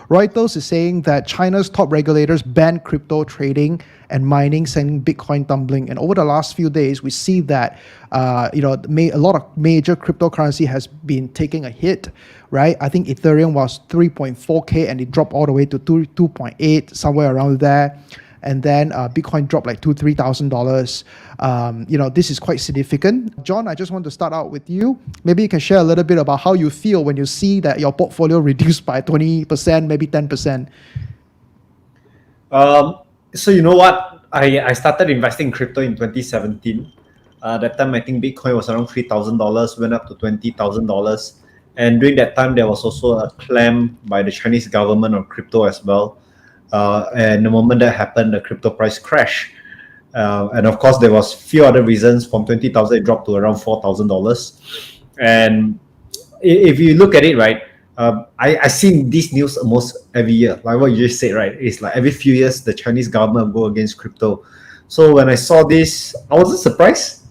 Reuters is saying that China's top regulators banned crypto trading and mining, sending Bitcoin tumbling. And over the last few days, we see that a lot of major cryptocurrency has been taking a hit, right? I think Ethereum was 3.4K and it dropped all the way to 2.8, somewhere around there. And then Bitcoin dropped like $3,000. This is quite significant. John, I just want to start out with you. Maybe you can share a little bit about how you feel when you see that your portfolio reduced by 20%, maybe 10%. So you know what? I started investing in crypto in 2017. That time I think Bitcoin was around $3,000, went up to $20,000. And during that time, there was also a clamp by the Chinese government on crypto as well. And the moment that happened, the crypto price crashed. And of course, there was few other reasons. From 20,000, it dropped to around $4,000. And if you look at it, right, I see this news almost every year. Like what you just said, right? It's like every few years, the Chinese government will go against crypto. So when I saw this, I wasn't surprised.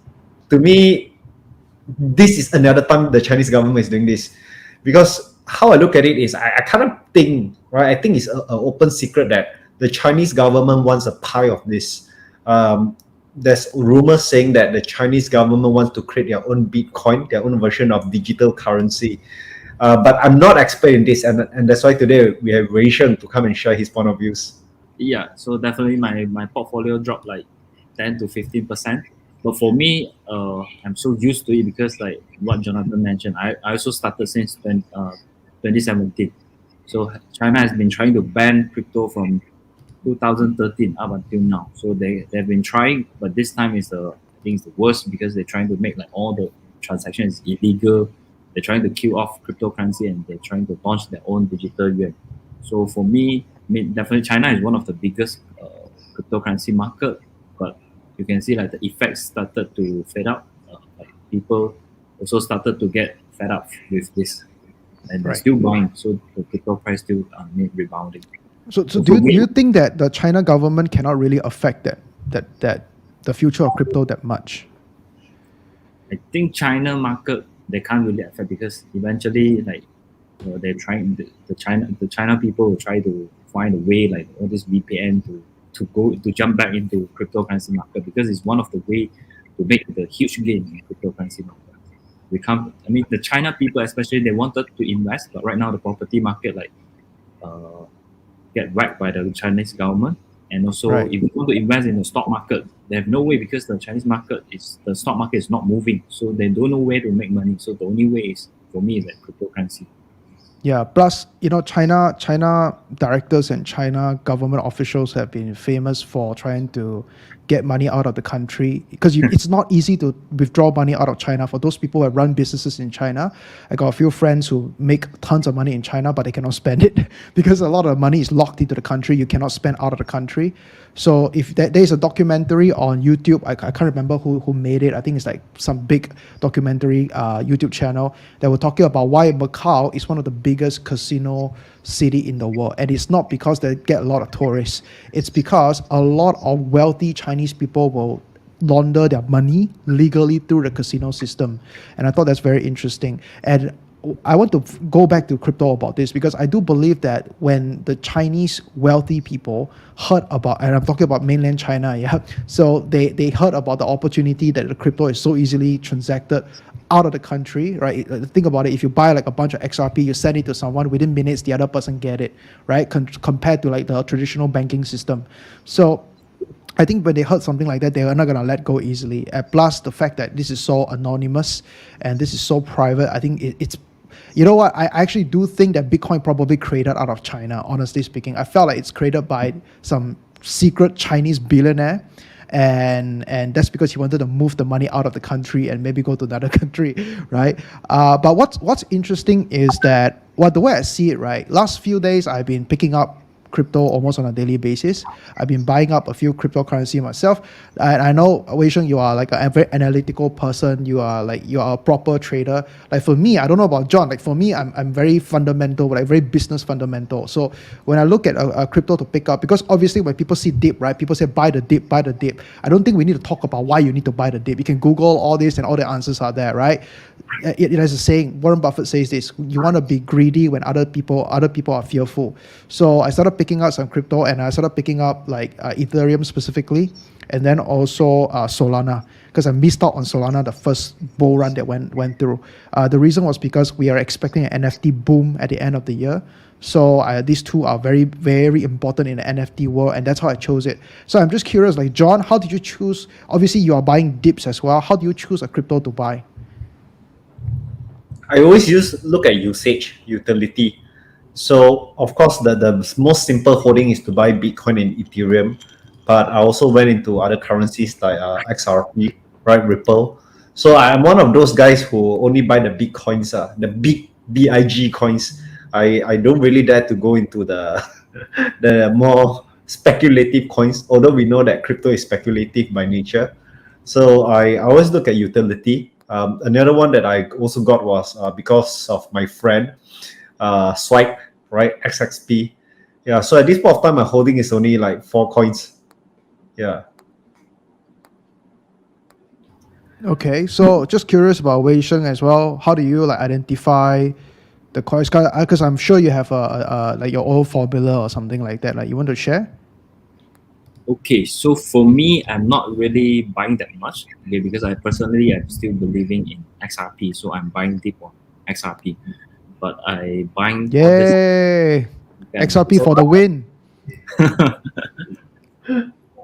To me, this is another time the Chinese government is doing this. Because how I look at it is, I kind of think, right? I think it's an open secret that the Chinese government wants a pie of this. There's rumors saying that the Chinese government wants to create their own Bitcoin, their own version of digital currency. But I'm not expert in this, and that's why today we have Wei Sheng to come and share his point of views. Yeah, so definitely my portfolio dropped like 10 to 15%. But for me, I'm so used to it because like what Jonathan mentioned, I also started since 2017. So China has been trying to ban crypto from 2013 up until now. So they've been trying, but this time I think it's the worst because they're trying to make like all the transactions illegal. They're trying to kill off cryptocurrency and they're trying to launch their own digital yuan. So for me, definitely China is one of the biggest cryptocurrency market, but you can see like the effects started to fade out. Like people also started to get fed up with this, and they're still buying. So the crypto price still rebounding. So do you think that the China government cannot really affect that the future of crypto that much? I think China market they can't really affect because eventually like they're trying the China people will try to find a way like all this VPN to jump back into cryptocurrency market because it's one of the way to make the huge gain in cryptocurrency market. The China people especially they wanted to invest, but right now the property market like get whacked by the Chinese government. And also, if you want to invest in the stock market, they have no way because the Chinese market the stock market is not moving, so they don't know where to make money. So the only way is for me is like cryptocurrency. Yeah. Plus, China directors and China government officials have been famous for trying to get money out of the country because it's not easy to withdraw money out of China. For those people who have run businesses in China, I got a few friends who make tons of money in China, but they cannot spend it because a lot of money is locked into the country. You cannot spend out of the country. So if there's a documentary on YouTube, I can't remember who made it. I think it's like some big documentary YouTube channel that were talking about why Macau is one of the biggest casino city in the world. And it's not because they get a lot of tourists. It's because a lot of wealthy Chinese people will launder their money legally through the casino system. And I thought that's very interesting. And I want to go back to crypto about this because I do believe that when the Chinese wealthy people heard about, and I'm talking about mainland China, yeah, so they heard about the opportunity that the crypto is so easily transacted out of the country, right? Think about it. If you buy like a bunch of XRP, you send it to someone, within minutes, the other person get it, right? Compared to like the traditional banking system. So I think when they heard something like that, they are not going to let go easily. Plus the fact that this is so anonymous and this is so private, I think it's, you know what, I actually do think that Bitcoin probably created out of China, honestly speaking. I felt like it's created by some secret Chinese billionaire. And that's because he wanted to move the money out of the country and maybe go to another country, right? But what's interesting is that, the way I see it, right, last few days I've been picking up crypto almost on a daily basis. I've been buying up a few cryptocurrency myself. And I know, Wei Sheng, you are like a very analytical person. You are a proper trader. Like for me, I don't know about John. Like for me, I'm very fundamental, like very business fundamental. So when I look at a crypto to pick up, because obviously when people see dip, right, people say buy the dip, buy the dip. I don't think we need to talk about why you need to buy the dip. You can Google all this and all the answers are there, right? It has a saying. Warren Buffett says this: you want to be greedy when other people are fearful. So I started picking up some crypto, and I started picking up like Ethereum specifically, and then also Solana, because I missed out on Solana the first bull run that went through. The reason was because we are expecting an NFT boom at the end of the year. So these two are very, very important in the NFT world, and that's how I chose it. So I'm just curious, like John, how did you choose? Obviously, you are buying dips as well. How do you choose a crypto to buy? I always look at usage, utility. So of course, the most simple holding is to buy Bitcoin and Ethereum, but I also went into other currencies like XRP, right, Ripple. So I'm one of those guys who only buy the Bitcoins, the big BIG coins. I don't really dare to go into the the more speculative coins, although we know that crypto is speculative by nature. So I always look at utility. Another one that I also got was because of my friend, Swipe, right? XXP. Yeah, so at this point of time, my holding is only like 4 coins. Yeah. Okay, so just curious about Wei Sheng as well. How do you like identify the coins? Because I'm sure you have a like your own formula or something like that. Like you want to share? Okay, so for me, I'm not really buying that much, okay, because I personally am still believing in XRP, so I'm buying deep on XRP. But I buying Yay! XRP for the win.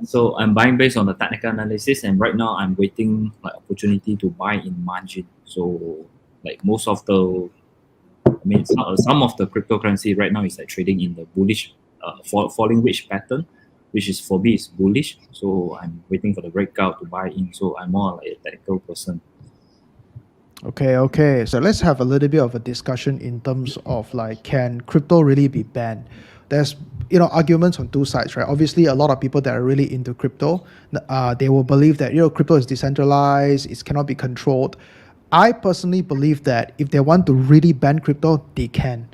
So I'm buying based on the technical analysis, and right now I'm waiting like opportunity to buy in margin. So like most of the, some of the cryptocurrency right now is like trading in the bullish, falling wedge pattern, which is for me is bullish. So I'm waiting for the breakout to buy in. So I'm more like a technical person. Okay. So let's have a little bit of a discussion in terms of like, can crypto really be banned? There's arguments on two sides, right? Obviously, a lot of people that are really into crypto, they will believe that crypto is decentralized, it cannot be controlled. I personally believe that if they want to really ban crypto, they can.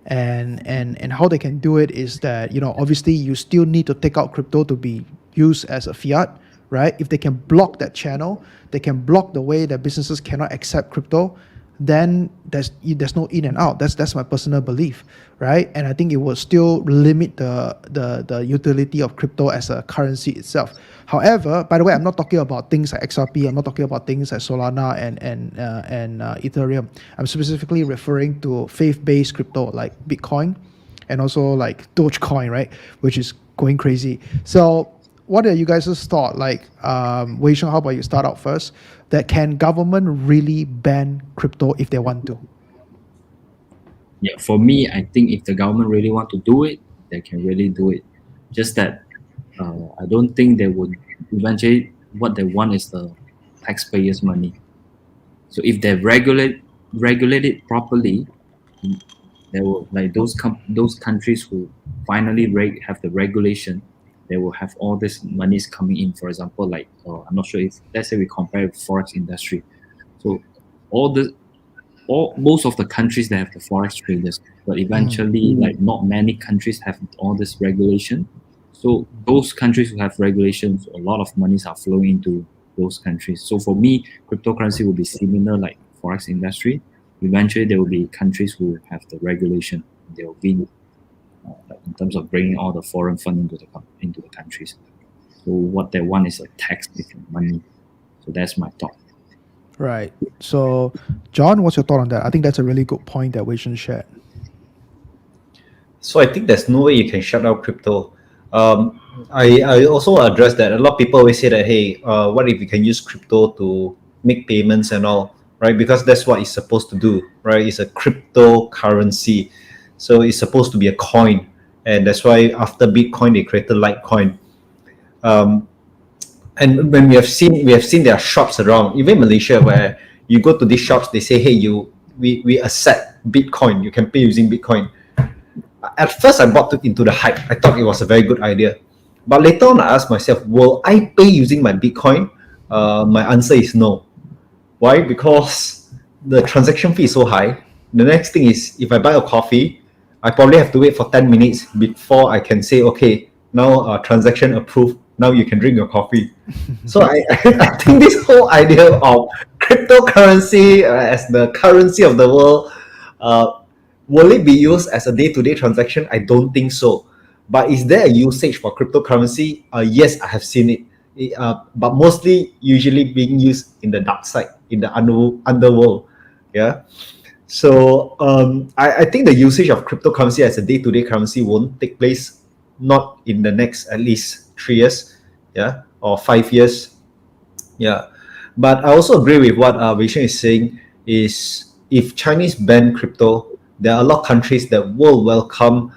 And how they can do it is that obviously you still need to take out crypto to be used as a fiat, right? If they can block that channel, they can block the way that businesses cannot accept crypto, then there's no in and out. That's my personal belief, right? And I think it will still limit the utility of crypto as a currency itself. However, by the way, I'm not talking about things like XRP. I'm not talking about things like Solana and Ethereum. I'm specifically referring to faith-based crypto like Bitcoin and also like Dogecoin, right? Which is going crazy. So what are you guys' thought? Like, Wei Sheng, how about you start out first? That can government really ban crypto if they want to? Yeah, for me, I think if the government really want to do it, they can really do it. Just that I don't think they would eventually. What they want is the taxpayers' money. So if they regulate it properly, they will, like those countries who finally have the regulation, they will have all this monies coming in. For example, like I'm not sure if, let's say we compare with forex industry. So most of the countries they have the forex traders, but eventually like not many countries have all this regulation. So those countries who have regulations, a lot of monies are flowing into those countries. So for me, cryptocurrency will be similar like forex industry. Eventually there will be countries who have the regulation. They will be in terms of bringing all the foreign fund into the countries. So what they want is a tax different money. So that's my thought. Right. So, John, what's your thought on that? I think that's a really good point that Wei Sheng shared. So I think there's no way you can shut down crypto. I also address that a lot of people always say that, hey, what if you can use crypto to make payments and all, right? Because that's what it's supposed to do, right? It's a cryptocurrency. So it's supposed to be a coin. And that's why after Bitcoin, they created Litecoin. And when we have seen there are shops around, even Malaysia, where you go to these shops, they say, hey, we accept Bitcoin. You can pay using Bitcoin. at first I bought into the hype. I thought it was a very good idea. But later on, I asked myself, will I pay using my Bitcoin? My answer is no. Why? Because the transaction fee is so high. The next thing is, if I buy a coffee, I probably have to wait for 10 minutes before I can say, okay, now transaction approved. Now you can drink your coffee. So I think this whole idea of cryptocurrency as the currency of the world, will it be used as a day-to-day transaction? I don't think so. But is there a usage for cryptocurrency? Yes, I have seen it. But mostly usually being used in the dark side, in the underworld. Yeah. So I think the usage of cryptocurrency as a day-to-day currency won't take place, not in the next at least 3 years, yeah, or 5 years. Yeah. But I also agree with what Wei Shen is saying, is if Chinese ban crypto, there are a lot of countries that will welcome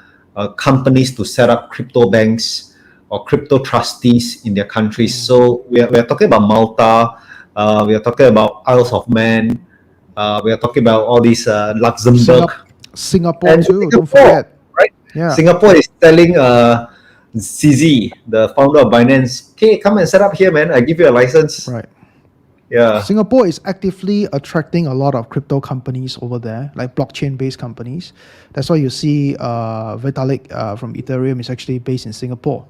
companies to set up crypto banks or crypto trustees in their countries. So we are talking about Malta, we are talking about Isles of Man, we are talking about all these Luxembourg. Singapore And too, don't Singapore, forget. right? Yeah. Singapore is telling CZ, the founder of Binance, okay, come and set up here, man. I give you a license. Right. Yeah. Singapore is actively attracting a lot of crypto companies over there, like blockchain-based companies. That's why you see Vitalik from Ethereum is actually based in Singapore.